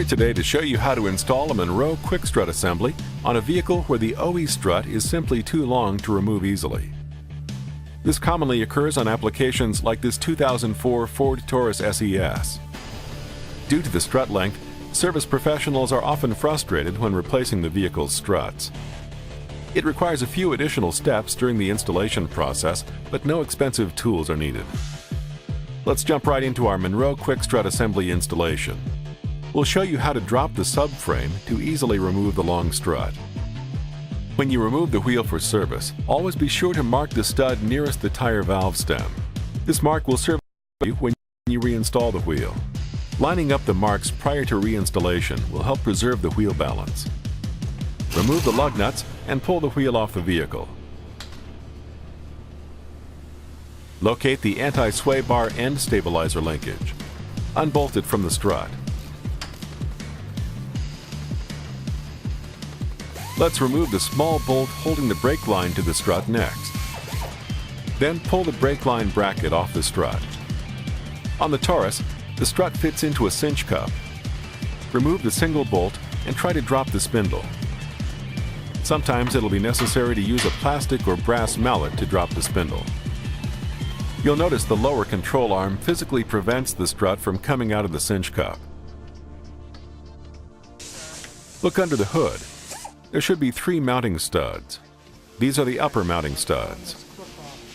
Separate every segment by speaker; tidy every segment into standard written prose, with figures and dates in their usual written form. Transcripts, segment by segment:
Speaker 1: here today to show you how to install a Monroe quick strut assembly on a vehicle where the OE strut is simply too long to remove easily. This commonly occurs on applications like this 2004 Ford Taurus SES. Due to the strut length, service professionals are often frustrated when replacing the vehicle's struts. It requires a few additional steps during the installation process, but no expensive tools are needed. Let's jump right into our Monroe quick strut assembly installation. We'll show you how to drop the subframe to easily remove the long strut. When you remove the wheel for service, always be sure to mark the stud nearest the tire valve stem. This mark will serve you when you reinstall the wheel. Lining up the marks prior to reinstallation will help preserve the wheel balance. Remove the lug nuts and pull the wheel off the vehicle. Locate the anti-sway bar end stabilizer linkage. Unbolt it from the strut. Let's remove the small bolt holding the brake line to the strut next. Then pull the brake line bracket off the strut. On the Taurus, the strut fits into a cinch cup. Remove the single bolt and try to drop the spindle. Sometimes it'll be necessary to use a plastic or brass mallet to drop the spindle. You'll notice the lower control arm physically prevents the strut from coming out of the cinch cup. Look under the hood. There should be 3 mounting studs. These are the upper mounting studs.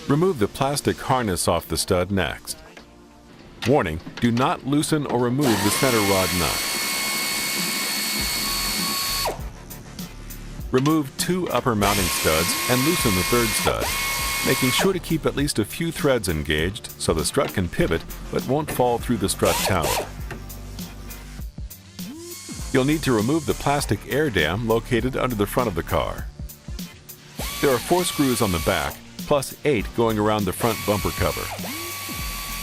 Speaker 1: Remove the plastic harness off the stud next. Warning, do not loosen or remove the center rod nut. Remove 2 upper mounting studs and loosen the 3rd stud, making sure to keep at least a few threads engaged so the strut can pivot but won't fall through the strut tower. You'll need to remove the plastic air dam located under the front of the car. There are 4 screws on the back, plus 8 going around the front bumper cover.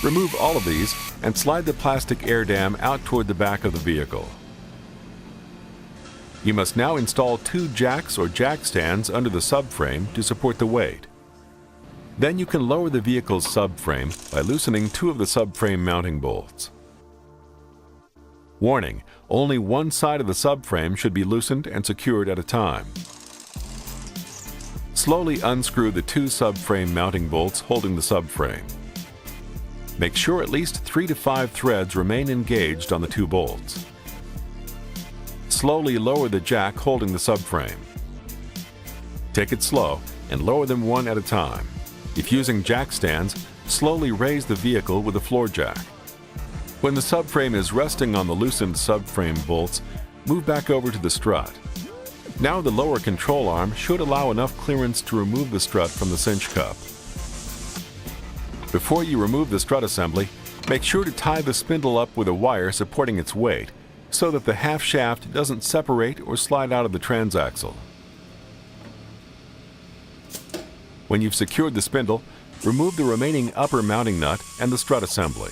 Speaker 1: Remove all of these and slide the plastic air dam out toward the back of the vehicle. You must now install 2 jacks or jack stands under the subframe to support the weight. Then you can lower the vehicle's subframe by loosening 2 of the subframe mounting bolts. Warning, only one side of the subframe should be loosened and secured at a time. Slowly unscrew the 2 subframe mounting bolts holding the subframe. Make sure at least 3 to 5 threads remain engaged on the 2 bolts. Slowly lower the jack holding the subframe. Take it slow and lower them one at a time. If using jack stands, slowly raise the vehicle with a floor jack. When the subframe is resting on the loosened subframe bolts, move back over to the strut. Now the lower control arm should allow enough clearance to remove the strut from the cinch cup. Before you remove the strut assembly, make sure to tie the spindle up with a wire supporting its weight so that the half shaft doesn't separate or slide out of the transaxle. When you've secured the spindle, remove the remaining upper mounting nut and the strut assembly.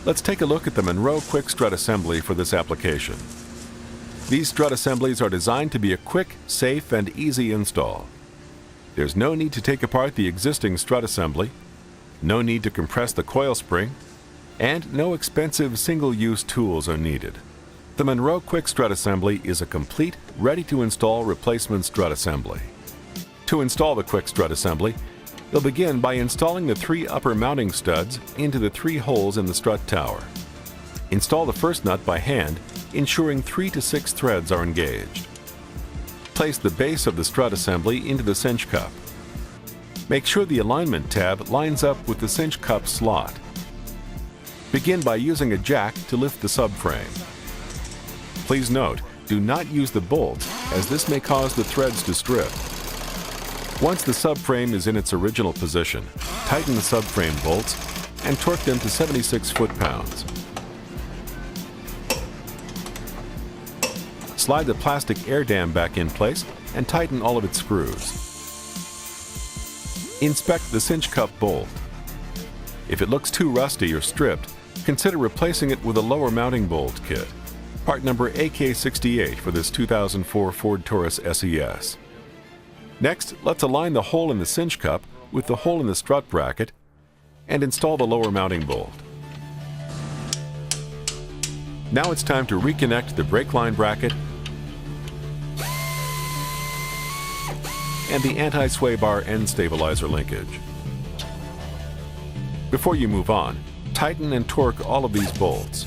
Speaker 1: Let's take a look at the Monroe quick strut assembly for this application. These strut assemblies are designed to be a quick, safe, and easy install. There's no need to take apart the existing strut assembly, no need to compress the coil spring, and no expensive single-use tools are needed. The Monroe quick strut assembly is a complete, ready-to-install replacement strut assembly. To install the quick strut assembly, you'll begin by installing the 3 upper mounting studs into the 3 holes in the strut tower. Install the first nut by hand, ensuring 3 to 6 threads are engaged. Place the base of the strut assembly into the cinch cup. Make sure the alignment tab lines up with the cinch cup slot. Begin by using a jack to lift the subframe. Please note, do not use the bolt, as this may cause the threads to strip. Once the subframe is in its original position, tighten the subframe bolts and torque them to 76 foot-pounds. Slide the plastic air dam back in place and tighten all of its screws. Inspect the cinch cup bolt. If it looks too rusty or stripped, consider replacing it with a lower mounting bolt kit. Part number AK68 for this 2004 Ford Taurus SES. Next, let's align the hole in the cinch cup with the hole in the strut bracket and install the lower mounting bolt. Now it's time to reconnect the brake line bracket and the anti-sway bar end stabilizer linkage. Before you move on, tighten and torque all of these bolts.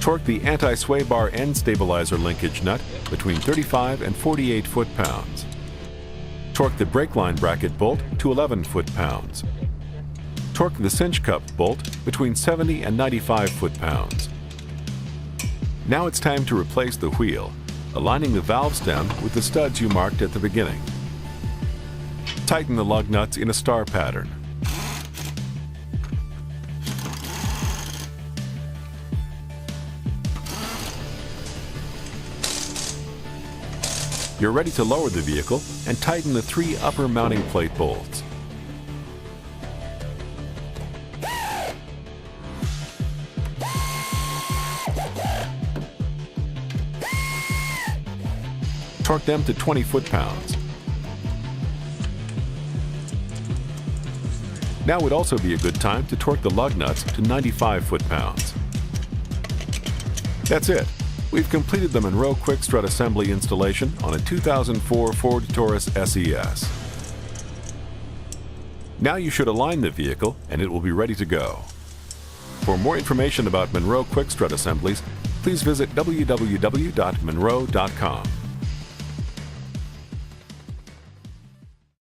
Speaker 1: Torque the anti-sway bar end stabilizer linkage nut between 35 and 48 foot-pounds. Torque the brake line bracket bolt to 11 foot-pounds. Torque the cinch cup bolt between 70 and 95 foot-pounds. Now it's time to replace the wheel, aligning the valve stem with the studs you marked at the beginning. Tighten the lug nuts in a star pattern. You're ready to lower the vehicle and tighten the 3 upper mounting plate bolts. Torque them to 20 foot-pounds. Now would also be a good time to torque the lug nuts to 95 foot-pounds. That's it. We've completed the Monroe quick strut assembly installation on a 2004 Ford Taurus SES. Now you should align the vehicle and it will be ready to go. For more information about Monroe quick strut assemblies, please visit www.monroe.com.